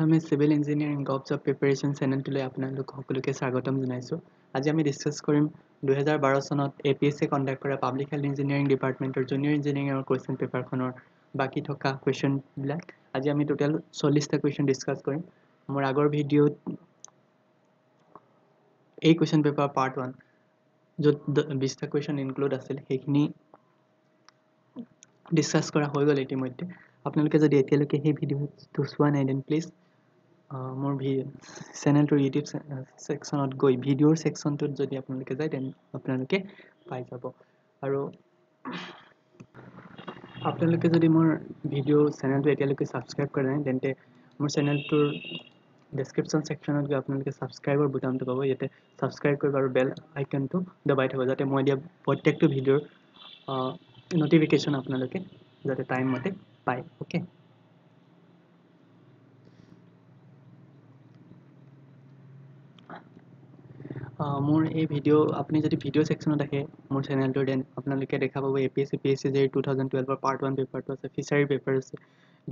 আমি civil engineering government job preparation চেনেলটোলৈ আপোনালোক সকলোকে স্বাগতম জনাইছোঁ। আজি আমি ডিছকাছ কৰিম 2012 চনত APSC কণ্ডাক্ট কৰা পাব্লিক হেল্থ ইঞ্জিনিয়াৰিং ডিপাৰ্টমেণ্টৰ জুনিয়ৰ ইঞ্জিনিয়াৰিঙৰ কুৱেশ্যন পেপাৰখনৰ বাকী থকা কুৱেশ্যনবিলাক আজি আমি টোটেল 40টা কুৱেশ্যন ডিছকাছ কৰিম। মোৰ আগৰ ভিডিঅ'ত এই কুৱেশ্যন পেপাৰ পাৰ্ট 1 য'ত 20টা কুৱেশ্যন ইনক্লুড আছিল সেইখিনি ডিছকাছ কৰা হৈ গ'ল ইতিমধ্যে। আপোনালোকে যদি এতিয়ালৈকে সেই ভিডিঅ'টো চোৱা নাই দেন প্লিজ মোৰ চেনেলটোৰ ইউটিউব ছেকশ্যনত গৈ ভিডিঅ'ৰ ছেকশ্যনটোত যদি আপোনালোকে যায় দেন আপোনালোকে পাই যাব। আৰু আপোনালোকে যদি মোৰ ভিডিঅ' চেনেলটো এতিয়ালৈকে ছাবস্ক্ৰাইব কৰা নাই তেন্তে মোৰ চেনেলটোৰ ডেছক্ৰিপশ্যন ছেকশ্যনত গৈ আপোনালোকে ছাবস্ক্ৰাইবৰ বুটামটো পাব। ইয়াতে ছাবস্ক্ৰাইব কৰিব আৰু বেল আইকনটো দবাই থ'ব যাতে মই দিয়া প্ৰত্যেকটো ভিডিঅ'ৰ ন'টিফিকেশ্যন আপোনালোকে যাতে টাইম মতে পায়। অ'কে, মোৰ এই ভিডিঅ' আপুনি যদি ভিডিঅ' ছেকশ্যনত আহে মোৰ চেনেলটোৰ দেন আপোনালোকে দেখা পাব APSC PSC JEE 2012 পাৰ্ট 1 পেপাৰটো আছে, ফিচাৰী পেপাৰ আছে,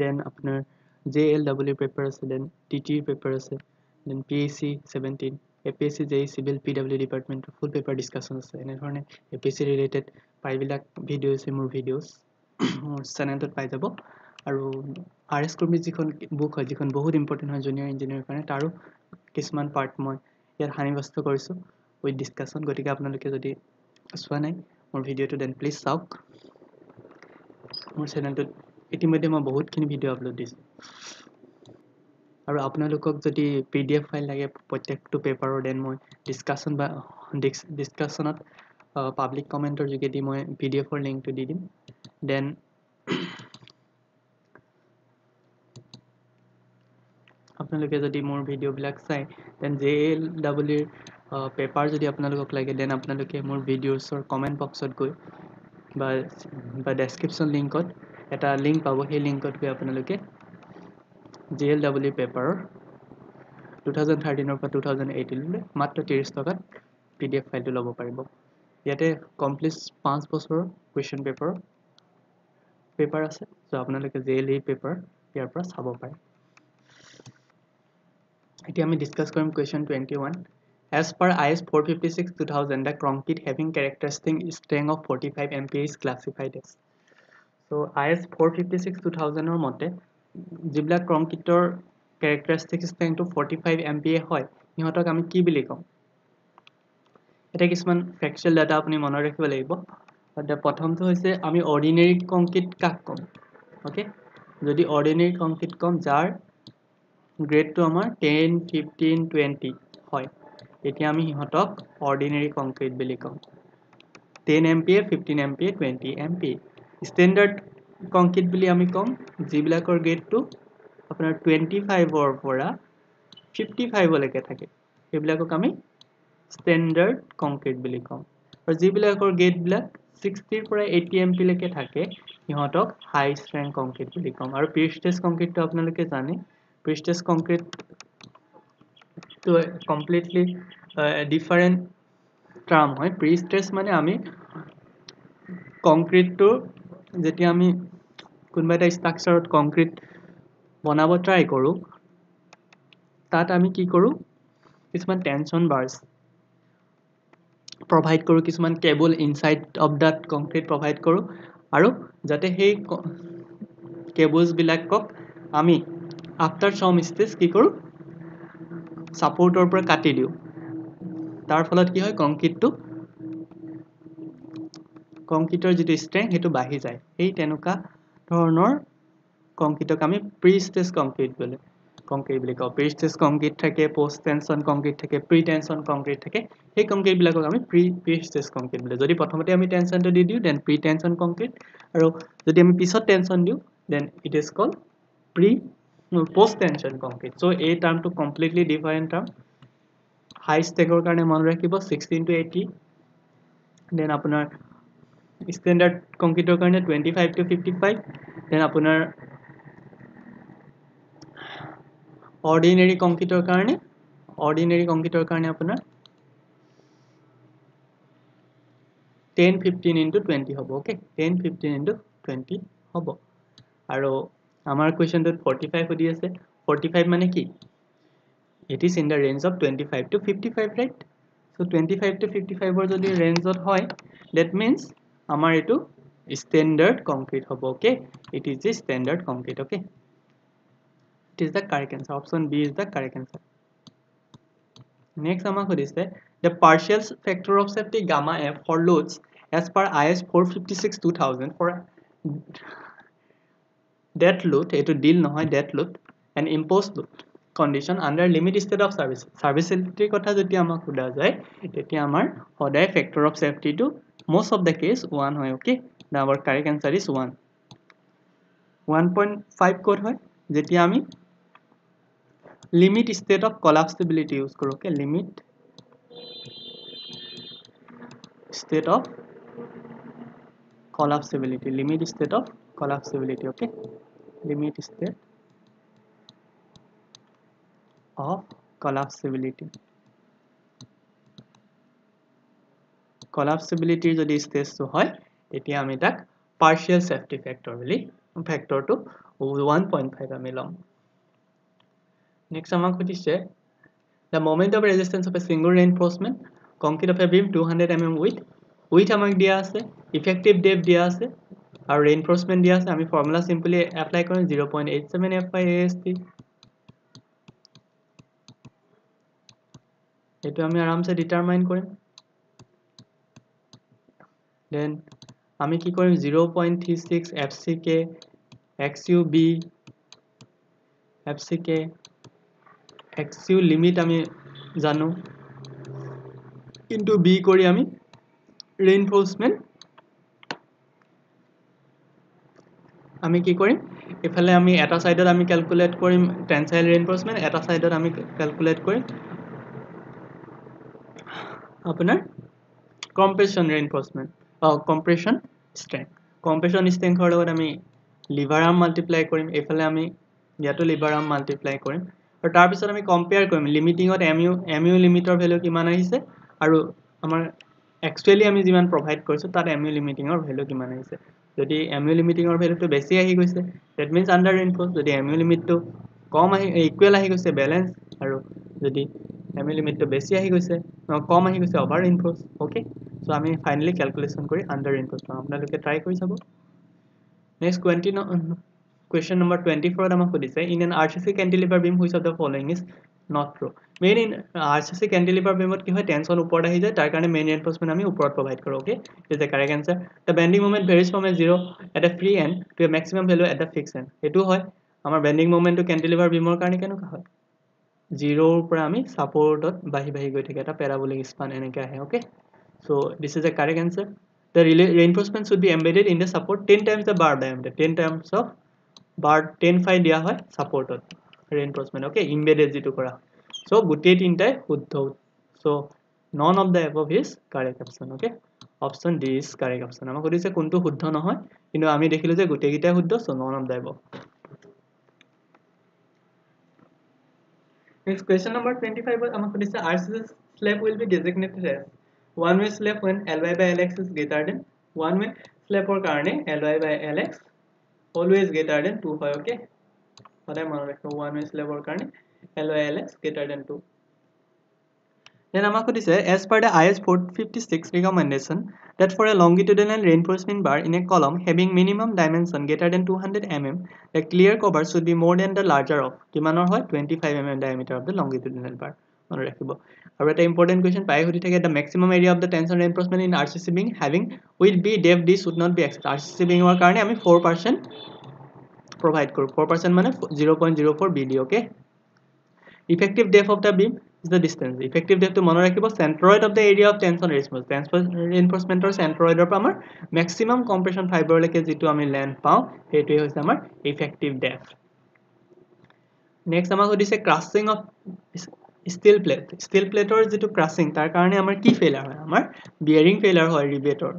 দেন আপোনাৰ JLEE পেপাৰ আছে, দেন TT পেপাৰ আছে, then PAC 17, APSC JEE civil PW ডিপাৰ্টমেণ্টৰ ফুল পেপাৰ ডিছকাশ্যন আছে। এনেধৰণে APSC ৰিলেটেড প্ৰায়বিলাক ভিডিঅ' আছে মোৰ ভিডিঅ'ছ মোৰ চেনেলটোত পাই যাব। আৰু RS কৰ্মী যিখন বুক হয় যিখন বহুত ইম্পৰ্টেণ্ট হয় জুনিয়ৰ ইঞ্জিনিয়াৰৰ কাৰণে তাৰো কিছুমান পাৰ্ট মই ইয়াত সানিবস্ত কৰিছোঁ উইথ ডিছকাশ্যন। গতিকে আপোনালোকে যদি চোৱা নাই মোৰ ভিডিঅ'টো দেন প্লিজ চাওক। মোৰ চেনেলটোত ইতিমধ্যে মই বহুতখিনি ভিডিঅ' আপলোড দিছোঁ আৰু আপোনালোকক যদি PDF ফাইল লাগে প্ৰত্যেকটো পেপাৰৰ দেন মই ডিছকাশ্যনত পাব্লিক কমেণ্টৰ যোগেদি মই PDFৰ লিংকটো দি দিম। দেন আপোনালোকে যদি মোৰ ভিডিঅ'বিলাক চাই দেন JLEE পেপাৰ যদি আপোনালোকক লাগে দেন আপোনালোকে মোৰ ভিডিঅ'ছৰ কমেণ্ট বক্সত গৈ বা ডেছক্ৰিপশ্যন লিংকত এটা লিংক পাব। সেই লিংকত গৈ আপোনালোকে JLEE পেপাৰৰ 2013 পৰা 2018লৈ মাত্ৰ 30 টকাত PDF ফাইলটো ল'ব পাৰিব। ইয়াতে কমপ্লিট 5 বছৰৰ কুৱেশ্যন পেপাৰ আছে, চ' আপোনালোকে JLEE পেপাৰ ইয়াৰ পৰা চাব পাৰে। এতিয়া আমি ডিছকাছ কৰিম question 21। As per IS 456-2000, the concrete having characteristic strength of 45 MPa is classified as. So IS 456-2000 মতে যিবিলাক কংক্ৰিটৰ characteristic strengthটো 45 MPa হয় সিহঁতক আমি কি বুলি কম? এটা কিছুমান ফেকচুৱেল ডাটা আপুনি মনত ৰাখিব লাগিব। প্ৰথমটো হৈছে আমি অৰ্ডিনেৰী কংক্ৰিট কাক ক'ম? অ'কে, যদি অৰ্ডিনেৰী কংক্ৰিট ক'ম যাৰ গ্ৰেডটো আমাৰ 10, 15, 20 হয় তেতিয়া আমি সিহঁতক অৰ্ডিনেৰী কংক্ৰিট বুলি ক'ম। 10 MPa, 15 MPa, 20 MPa। Standard concrete বুলি আমি ক'ম যিবিলাকৰ গ্ৰেডটো আপোনাৰ 25ৰ পৰা 55লৈকে থাকে সেইবিলাকক আমি ষ্টেণ্ডাৰ্ড কংক্ৰিট বুলি ক'ম। আৰু যিবিলাকৰ গ্ৰেডবিলাক 60ৰ পৰা 80 MPa লৈকে থাকে সিহঁতক হাই ষ্ট্ৰেংথ কংক্ৰিট বুলি ক'ম। আৰু প্ৰি-ষ্ট্ৰেছ কংক্ৰিটটো আপোনালোকে জানে প্ৰি-ষ্ট্ৰেছ কংক্ৰিটটো কমপ্লিটলি ডিফাৰেণ্ট টাৰ্ম হয়। প্ৰি-ষ্ট্ৰেছ মানে আমি কংক্ৰিটটো যেতিয়া আমি কোনোবা এটা ষ্ট্ৰাকচাৰত কংক্ৰিট বনাব ট্ৰাই কৰোঁ তাত আমি কি কৰোঁ কিছুমান টেনশ্যন বাৰ্ছ প্ৰভাইড কৰোঁ, কিছুমান cable inside of that concrete provide কৰোঁ আৰু যাতে সেই কেবলছবিলাকক আমি আফটাৰ চাম ষ্টেজ কি কৰোঁ ছাপৰ্টৰ পৰা কাটি দিওঁ। তাৰ ফলত কি হয় কংক্ৰিটৰ যিটো ষ্ট্ৰেংথ সেইটো বাঢ়ি যায়। সেই তেনেকুৱা ধৰণৰ কংক্ৰিটক আমি প্ৰি-ষ্ট্ৰেছ কংক্ৰিট বুলি কওঁ। প্ৰি-ষ্ট্ৰেছ কংক্ৰিট থাকে, পষ্ট টেনশ্যন কংক্ৰিট থাকে, প্ৰি টেনশ্যন কংক্ৰিট থাকে। সেই কংক্ৰিটবিলাকক আমি প্ৰি-ষ্ট্ৰেছ কংক্ৰিট বুলি। যদি প্ৰথমতে আমি টেনশ্যনটো দি দিওঁ দেন প্ৰি টেনশ্যন কংক্ৰিট, আৰু যদি আমি পিছত টেনশ্যন দিওঁ then it is called post tension concrete. So' এই টাৰ্মটো কমপ্লিটলি ডিফাৰেণ্ট টাৰ্ম। হাই ষ্টেগৰ কাৰণে মনত ৰাখিব 16 to 80, দেন আপোনাৰ ষ্টেণ্ডাৰ্ড কংক্ৰিটৰ কাৰণে 25 to 55, দেন আপোনাৰ অৰ্ডিনেৰী কংক্ৰিটৰ কাৰণে আপোনাৰ 10, 15 into 20 হ'ব। অ'কে, 10, 15 into 20 হ'ব। আৰু আমাৰ কুৱেশ্যনটোত 45 সুধি আছে। 45 মানে কি? It is in the range of 25 to 55, right? So 25 to 55 or jodi range ot hoy, that means amar etu standard concrete hobo. Okay, it is the standard concrete. Okay, it is the correct answer. Option B is the correct answer. Next amak hodise the partial factor of safety gamma f for loads as per IS 456 2000 for that load, etu deal nohoy, that load and imposed load condition under limit state of service. Serviceability kotha jeti amak huda jay teti amar hoday factor of safety to most of the case 1 hoy. Okay, now our correct answer is 1. 1.5 code hoy jeti ami limit state of collapsibility use koro. Okay, limit state of collapsibility, limit state of collapsibility. Okay, limit state of collapsibility. Collapsibility jodi stage to hoy etia ami tak partial safety factor boli factor to 1.5 ami lom. Next amak hodise the moment of resistance of a single reinforcement concrete of a beam 200 mm with amak dia ase, effective depth dia ase aru reinforcement dia ase. Ami formula simply apply korim 0.87 f by ast. etu ami aram se determine korim. Then আমি কি কৰিম 0.36 FCK XUB FCK XU limit আমি জানো into B কৰি আমি ৰেইনফোৰ্সমেন্ট আমি কি কৰিম এফালে আমি এটা সাইডত আমি ক্যালকুলেট কৰিম টেনসাইল ৰেইনফোৰ্সমেন্ট, এটা সাইডত আমি ক্যালকুলেট কৰিম আপোনাৰ কম্প্ৰেশন ৰেইনফোৰ্সমেন্ট compression strength. Compression strength or আমি লিভাৰ আৰ্ম মাল্টিপ্লাই কৰিম, এফালে আমি ইয়াতো লিভাৰ আৰ্ম মাল্টিপ্লাই কৰিম আৰু তাৰ পিছত আমি কম্পেয়াৰ কৰিম লিমিটিংত mu লিমিটৰ ভ্যালু কিমান আহিছে আৰু আমাৰ একচুয়ালি আমি যিমান প্ৰভাইড কৰিছো তাত mu লিমিটিংৰ ভ্যালু কিমান আহিছে. যদি mu লিমিটিংৰ ভ্যালুটো বেছি আহি গৈছে that means under reinforce. যদি mu লিমিটটো কম আহি ইকুৱেল আহি গৈছে ব্যালেন্স আৰু যদি mu লিমিটটো বেছি আহি গৈছে কম আহি গৈছে ওভাৰ reinforce. ওকে, so আমি ফাইনালি ক্যালকুলেশন কৰি under reinforce পাম. আপোনালোকে ট্ৰাই কৰি চাব. Next question number 24 আমাক সুধিছে in an RCC cantilever beam which of the following is not true. Main in RCC cantilever beam কি হয় টেনশন ওপৰত আহি যায়, তাৰ কাৰণে মেইন ৰেইনফোৰ্সমেন্ট আমি ওপৰত প্ৰভাইড কৰো. Okay, is the correct answer. The bending moment varies from a 0 at a free end to a maximum value at the fixed end. এটো হয় আমাৰ বেন্ডিং মোমেন্টটো ক্যান্টিলিভাৰ বিমৰ কাৰণে কেনেকুৱা হয় 0 ৰ পৰা আমি সাপোৰ্টত বাহি গৈ থাকে এটা প্যাৰাবোলিক স্পান এনেকৈ আহে. Okay, so this is the correct answer. The reinforcement should be embedded in the support 10 times the bar diameter. 10 times of bar 10 phi দিয়া হয় সাপোর্টত reinforcement. ওকে, embedded যেটো কৰা. so গুটেই তিনটাই শুদ্ধ. so none of the above is correct option. okay, option D is correct option. আমাক কৈছে কোনটো শুদ্ধ নহয় কিন্তু আমি দেখিলো যে গুটেই গিটা শুদ্ধ. so none of the above. Next question number 25 আমাক কৈছে RCC slab will be designated as one way slab when Ly by Lx is greater than one way slab or karone Ly by Lx always greater than 2 hoy. okay, সদায় মনত ৰাখিব one way slab or karone Ly by Lx greater than 2. then আমাক কৈছে as per the IS 456 recommendation that for a longitudinal reinforcement bar in a column having minimum dimension greater than 200 mm the clear cover should be more than the larger of কিমানৰ হয় 25 mm diameter of the longitudinal bar. মনত ৰাখিব. আৰু এটা important question পাই হৈ থাকে the maximum area of the tension reinforcement in RCC beam having with B depth D should not be exceeded. RCC beam ৰ কাৰণে আমি 4% provide কৰো. 4% মানে 0.04 BD. okay, effective depth of the beam is the distance. Effective depth to মনত ৰাখিব centroid of the area of tension reinforcement or centroid ৰ পৰা আমাৰ maximum compression fiber লৈকে যেটো আমি length পাও হেটোই হৈছে আমাৰ effective depth. next আমাক কৈছে crushing of steel plate. steel plate or যেটো crushing তাৰ কাৰণে আমাৰ কি failure হয় আমাৰ bearing failure হয় rivetor.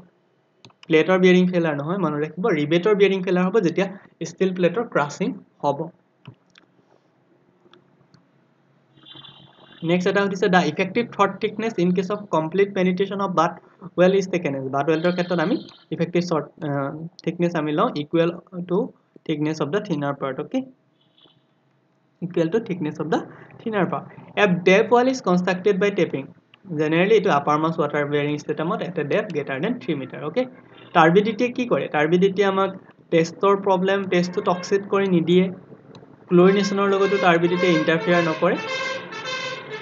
plate or bearing failure নহয় মনত ৰাখিব rivetor bearing failure হ'ব যেতিয়া steel plate or crushing হ'ব. next এটা হৈছে the effective throat thickness in case of complete penetration of butt well is taken as butt well ৰ ক্ষেত্ৰত আমি effective thickness আমি লওঁ equal to thickness of the thinner part. okay, equal to thickness of the thinner part. A depth wall is constructed by tapping. Generally, it uppermost water bearing system at a depth greater than 3 meter. Okay. Turbidity ki kore? Turbidity amak testor problem test to toxic kore nidie. Chlorination or logo to turbidity interfere no kore.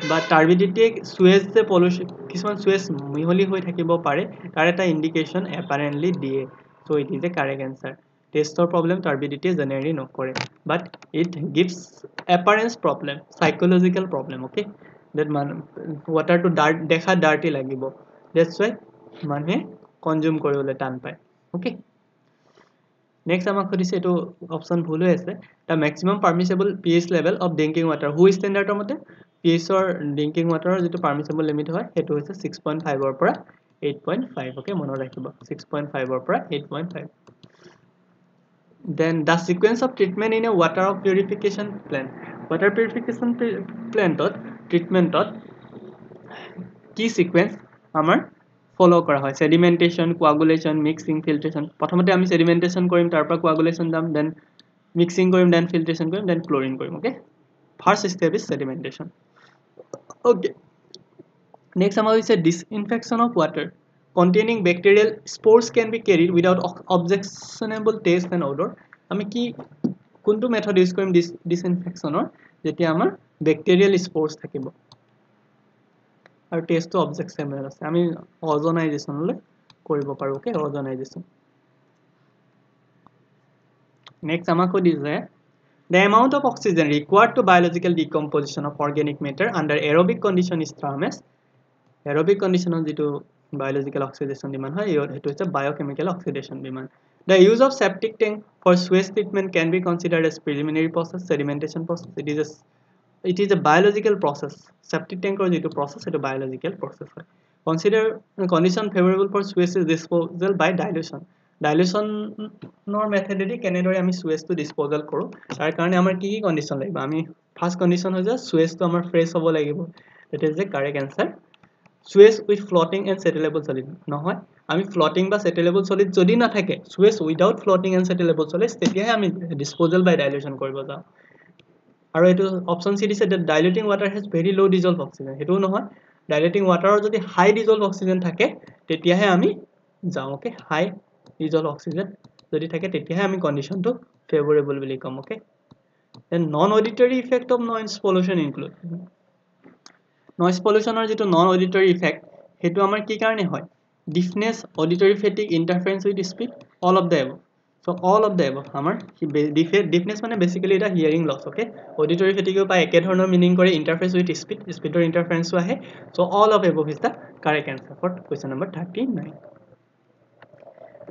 But turbidity Suez the pollution kisman Suez miholi hoi thakibo pare. Tareta indication apparently DA. So it is a correct answer. Testor problem turbidity generally no kore. But it gives appearance problem, psychological problem. Okay. That man water to dekha dirty lagibo. That's why manhe consume koribole tan pai. Okay. Next amak khudise etu option bhul hoi ase. The maximum permissible pH level of drinking water who standard or mote pH or drinking water jeto permissible limit hoy etu hoise 6.5 or pora 8.5. Okay, mono rakhibo 6.5 or pora 8.5. Then the sequence of treatment in a water purification plant. Water purification plant treatment key sequence amar follow kora hoy. Sedimentation, coagulation, mixing, filtration. Prothomote ami sedimentation korim tar pora coagulation dam, then mixing korim, then filtration korim, then chlorine korim. Okay, first step is sedimentation. Okay, next amar is a disinfection of water containing bacterial spores can be carried without objectionable taste and odor. Ami ki kuntu method use korim disinfection or jeti amar bacterial spores thakibo are test তো object similar আছে আমি অজনাইজেশন লৈ কৰিব পাৰো okay অজনাইজেশন next আমাক দিছে the amount of oxygen required to biological decomposition of organic matter under aerobic condition is termed as aerobic condition যেটো biological oxidation demand হয় এটো হচ্ছে biochemical oxidation demand. The use of septic tank for sewage treatment can be considered as preliminary process sedimentation process. It is a biological process. Septic tank or jeto process eto biological process hoy. Consider condition favorable for sewage disposal by dilution. Dilution nor method edi kenedore ami sewage to disposal koru tar karone amar ki condition lagbo ami first condition hoy je sewage to amar fresh hobo lagibo. That is the correct answer. Sewage with floating and settleable solid নহয় আমি floating বা settleable solid যদি না থাকে sewage without floating and settleable solid তেতিয়া আমি disposal by dilution কৰিব যাও আৰু এটো অপশন সি দিছে that diluting water has very low dissolved oxygen হেতু নহয় diluting water যদি high dissolved oxygen থাকে তেতিয়াহে আমি যাও ওকে high dissolved oxygen যদি থাকে তেতিয়াহে আমি condition to favorable বুলি কম okay then non auditory effect of noise pollution include noise pollution or jeto non auditory effect hetu amar ki karone hoy deafness auditory fatigue interference with speech all of the above. So all of the above amar deafness mane basically eta hearing loss okay auditory fatigue pa eke dhoroner meaning kore interference with speed or interference ahe. So all of above is the correct answer for question number 39.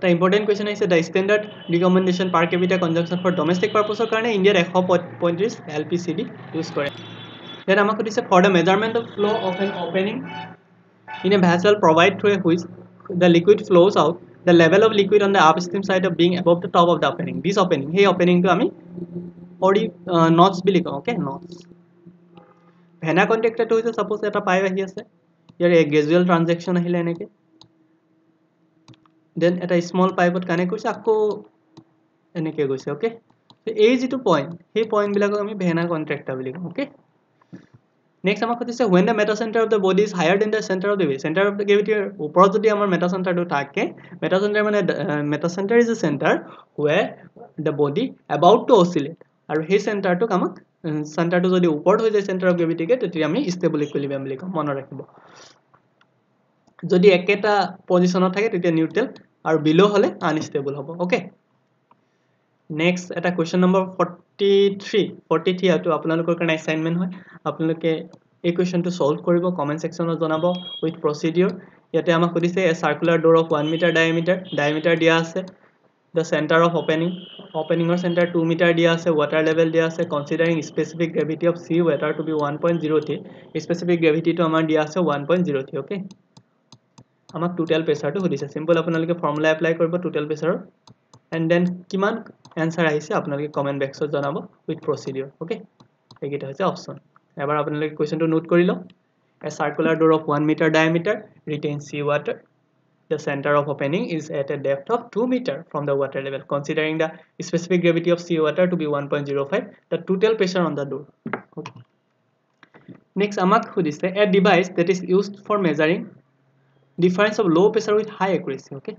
The important question is the standard recommendation per capita consumption for domestic purpose karone India 135 LPCD use kore. Then আমাক দিছে for the measurement of flow of an opening in a vessel provided through which the liquid flows out the level of liquid on the upstream side of being above the top of the opening this opening hey opening to ami ori notch bili kau okay notch vena contactor to hoise suppose eta pipe ahi ase yar a gradual transaction ahile eneke then eta small pipe ot connect koise akko eneke goise okay so ei jitu point hey point bilak ami vena contactor bili kau okay. Next আমাক কৈছে when the metacenter of the body is higher than the center of the gravity center of the gravity ওপৰত যদি আমাৰ metacenter টো থাকে metacenter মানে metacenter is a center where the body about to oscillate আৰু সেই center টোক আমাক center টো যদি ওপৰত হৈ যায় center of gravity কে তেতিয়া আমি stable equilibrium বুলি কম মনত ৰাখিব যদি একেটা পজিশনত থাকে তেতিয়া নিউট্ৰেল আৰু বিলো হলে আনস্টেবল হ'ব ওকে Next এটা question number 43 আটো আপোনালোকৰ কাৰণে assignment হয় আপোনালোকে এই questionটো solve কৰিব comment sectionত জনাব with procedure ইয়াতে আমাক কৈছে a circular door of 1 meter diameter দিয়া আছে the center of opening or center 2 meter দিয়া আছে water level দিয়া আছে considering specific gravity of sea water to be 1.03 specific gravity to আমাৰ দিয়া আছে 1.03 okay আমাক total pressure টো সুধিছে simple আপোনালোকে formula apply কৰিব total pressure and then কিমান answer আহিছে আপোনালোকে comment box ত জনাব with procedure okay এইকেইটা হৈছে option এবাৰ আপোনালোকে questionটো নোট কৰি লওক a circular door of 1 meter diameter retains sea water The center of opening is at a depth of 2 meters from the water level. Considering the specific gravity of seawater to be 1.05, the total pressure on the door. Okay. Next, amak khudise a device that is used for measuring difference of low pressure with high accuracy. Okay.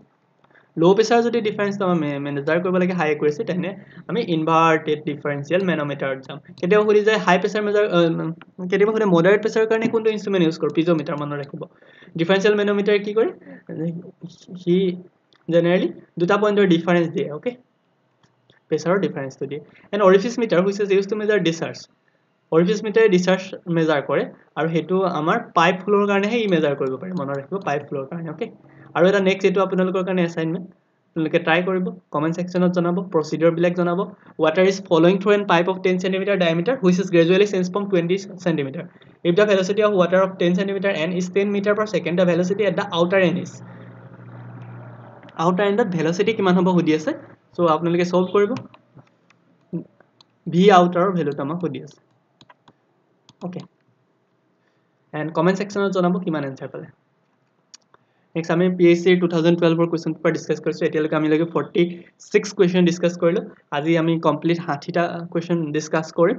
Low pressure যদি difference তো measure কৰিব লাগে high accuracy তেনে আমি inverted differential manometer যাম কেতিয়াবা খুলি যায় high pressure measure কেতিয়াবা খুলি moderate pressure কাৰণে কোনটো instrument use কৰ piezometer মনত ৰাখিব differential manometer কি কৰে হি generally দুটা পইণ্টৰ difference দিয়ে okay pressure difference to দিয়ে and orifice meter which is used to measure discharge orifice meter discharge measure কৰে আৰু হেতু আমাৰ pipe flow কাৰণেহে ই measure কৰিব পাৰে মনত ৰাখিব pipe flow কাৰণে okay আৰু এটা নেক্সট এটো আপোনালোকৰ কাৰণে assignment আপোনালোকে ট্ৰাই কৰিব কমেন্ট সেকশনত জনাব প্ৰসিডিউৰ বিলাক জনাব water is flowing through a pipe of 10 cm diameter which is gradually changed from 20 cm if the velocity of water of 10 cm n is 10 meter per second the velocity at the outer end is outer end the velocity কিমান হ'ব সুধি আছে so আপোনালোকে solve কৰিব v outer ভ্যালুটো আমাক সুধি আছে okay and comment sectionত জনাব কিমান आंसर পালে Next, আমি PSC 2012 question paper discuss কৰিছো এতিয়ালৈকে আমি লাগে 46 question discuss কৰিলো আজি আমি complete 60 টা question discuss কৰিম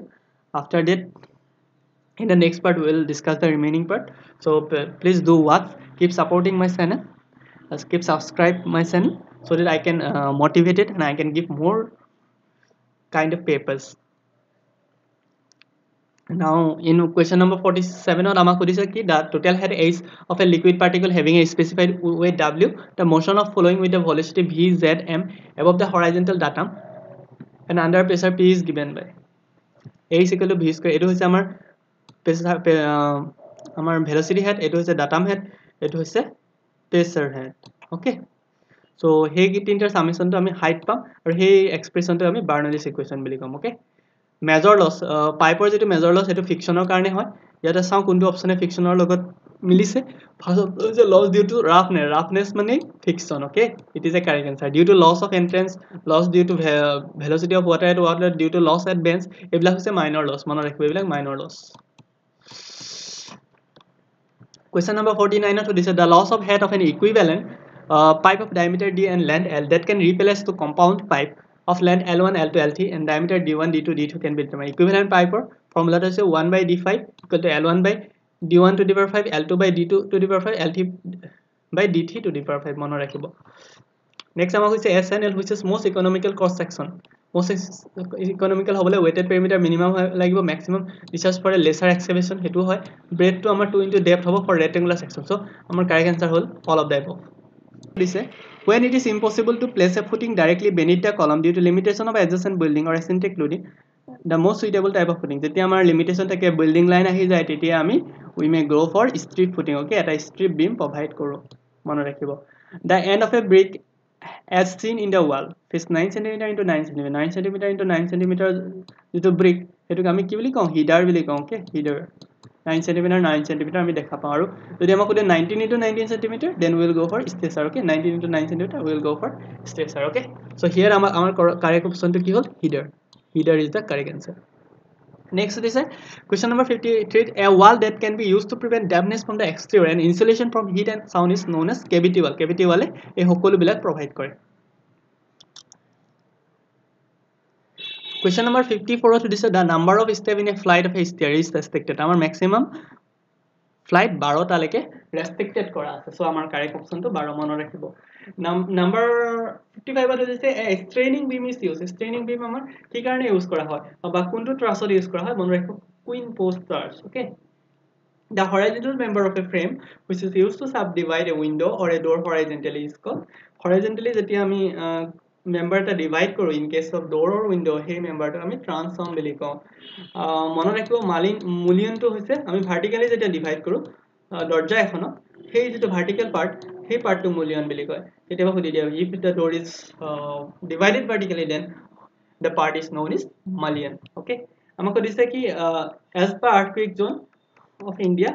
after that in the next part we will discuss the remaining part so please do watch keep supporting my channel keep subscribe my channel so that I can motivate it and I can give more kind of papers Now, in question number 47, or the total head age of a liquid particle having a specified weight W, the motion of following with the velocity v, z, m above the horizontal datum, and under pressure P is given by A is equal to v square. It is our velocity head, it is a datum head, it is a pressure head. Okay. So, here get into summation to height pump, or here expression to Bernoulli's equation. Okay. Major loss piper যেটো major loss এটো ফিকশনৰ কাৰণে হয় ইয়াতে চাও কোনটো অপচনে ফিকশনৰ লগত মিলিছে first of যে loss due to roughness মানে fiction okay it is a correct answer due to loss of entrance loss due to velocity of water at water due to loss at bends এবিলাক হৈছে minor loss মনত ৰাখিব এবিলাক minor loss question number 49 to this the loss of head of an equivalent pipe of diameter d and length l that can replace to compound pipe of length L1, L2, L3 and diameter D1, D2, D2 can be determined. Equivalent pipe formula is 1 by D5 equal to L1 by D1 to the power 5, L2 by D2 to the power 5, L3 by D3 to the power 5. Mono rakhibo. Next, we say SNL, which is most economical cross section. Most economical hobole weighted perimeter minimum lagibo maximum discharge for a lesser excavation. Hetu hoy breadth to amar 2 into depth hobo for rectangular section. So, amar correct answer hol all of the above. When it is impossible to place a footing directly beneath the column due to limitation of adjacent building or eccentric loading, the most suitable type of footing. Jetia amar limitation thake building line ahi jay tetia ami we may go for strip footing. Okay, eta strip beam provide koro. Mono rakhibo. The end of a brick as seen in the wall is 9 cm into 9 cm. 9 cm into 9 cm into brick. Etu ami ki boli kau header boli kau. Okay, header. 9 cm 9 cm আমি দেখা পাও আৰু যদি আমাক কোতে 19 into 19 cm then we will go for stresser okay 19 into 9 cm we will go for stresser okay so here our correct option to কি হল header is the correct answer next is question number 53 a wall that can be used to prevent dampness from the exterior and insulation from heat and sound is known as cavity wall এই সকলো বিলাক provide কৰে Question number 54 to this the number of steps in a flight of a stair is restricted. Our maximum flight 12 ta leke restricted kora ase. So our correct option to 12 mone rakhibo. Number 55 to this a straining beam is used. Straining beam amar ki karone use kora hoy ba kuntu truss use kora hoy mone rakhibo queen post truss okay. The horizontal member of a frame which is used to subdivide a window or a door horizontally is called horizontally jeti ami member ta divide koro in case of door or window hey member ta ami transom boli kau mone rakhibo mullion to hoise ami vertically jeti divide koro dorja ekhono hey jeto vertical part hey part to mullion boli koi eteba hodi dia if the door is divided vertically then the part is known as mullion okay amako dise ki as per earthquake zone of India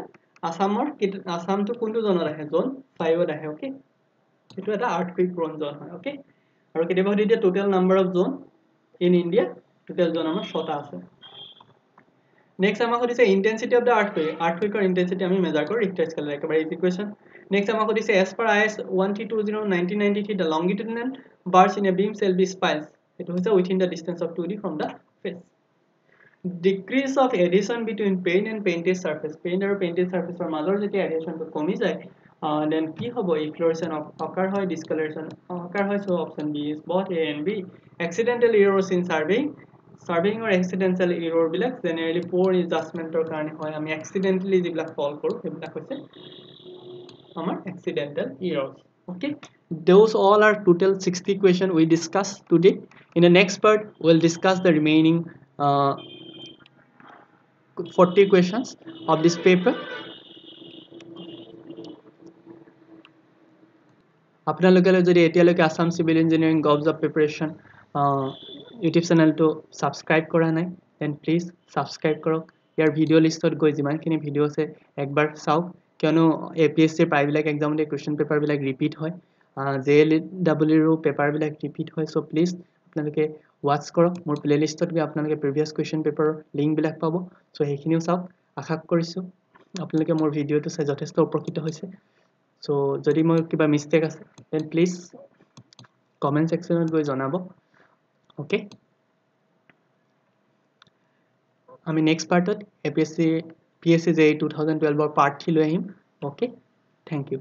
Assam to kuntu zone rahe zone 5 rahe okay etu eta earthquake prone zone hoy okay aru keteba hodi dia total number of zone in India total zone amar 6 ta ase Next আমাক সুধিছে intensity of the earthquake. Earthquake or intensity আমি measure কৰো Richter scale একেবাৰে easy question. Next আমাক সুধিছে as per IS 1320 1993 the longitudinal bars in a beam shall be spirals. এটো হৈছে within the distance of 2D from the face. Decrease of adhesion between paint and painted surface. Paint আৰু painted surfaceৰ মাজৰ যেতিয়া adhesion টো কমি যায় then কি হ'ব efflorescence occur হয় discoloration occur হয় so option B is both A and B. Accidental errors in surveying or accidental error বিলাক generally poor adjustment ৰ কাৰণে হয় আমি accidentally যিবিলাক solve কৰো সেইবিলাক হৈছে আমাৰ accidental errors. Okay, those all are total 60 questions we discussed today. In the next part we'll discuss the remaining 40 questions of this paper. আপোনালোকে যদি এতিয়ালৈকে Assam civil engineering gov job preparation YouTube চেনেলটো subscribe কৰা নাই দেন প্লিজ সাবস্ক্ৰাইব কৰক ইয়াৰ video' লিষ্টত গৈ যিমানখিনি ভিডিঅ' আছে একবাৰ চাওক কিয়নো APSC প্ৰায়বিলাক এক্সামতে কুৱেশ্যন পেপাৰবিলাক ৰিপিট হয় JLEW পেপাৰবিলাক ৰিপিট হয় চ' প্লিজ আপোনালোকে ৱাচ কৰক মোৰ প্লেলিষ্টত গৈ আপোনালোকে প্ৰিভিয়াছ কুৱেশ্যন পেপাৰৰ লিংকবিলাক পাব চ' সেইখিনিও চাওক আশা কৰিছোঁ আপোনালোকে মোৰ ভিডিঅ'টো চাই যথেষ্ট উপকৃত হৈছে So, যদি মই কিবা মিস্টেক আছে then please comment sectionত গৈ জনাব okay আমি next partত APSC PSC JEE 2012 ৰ part 3 লৈ আহিম okay thank you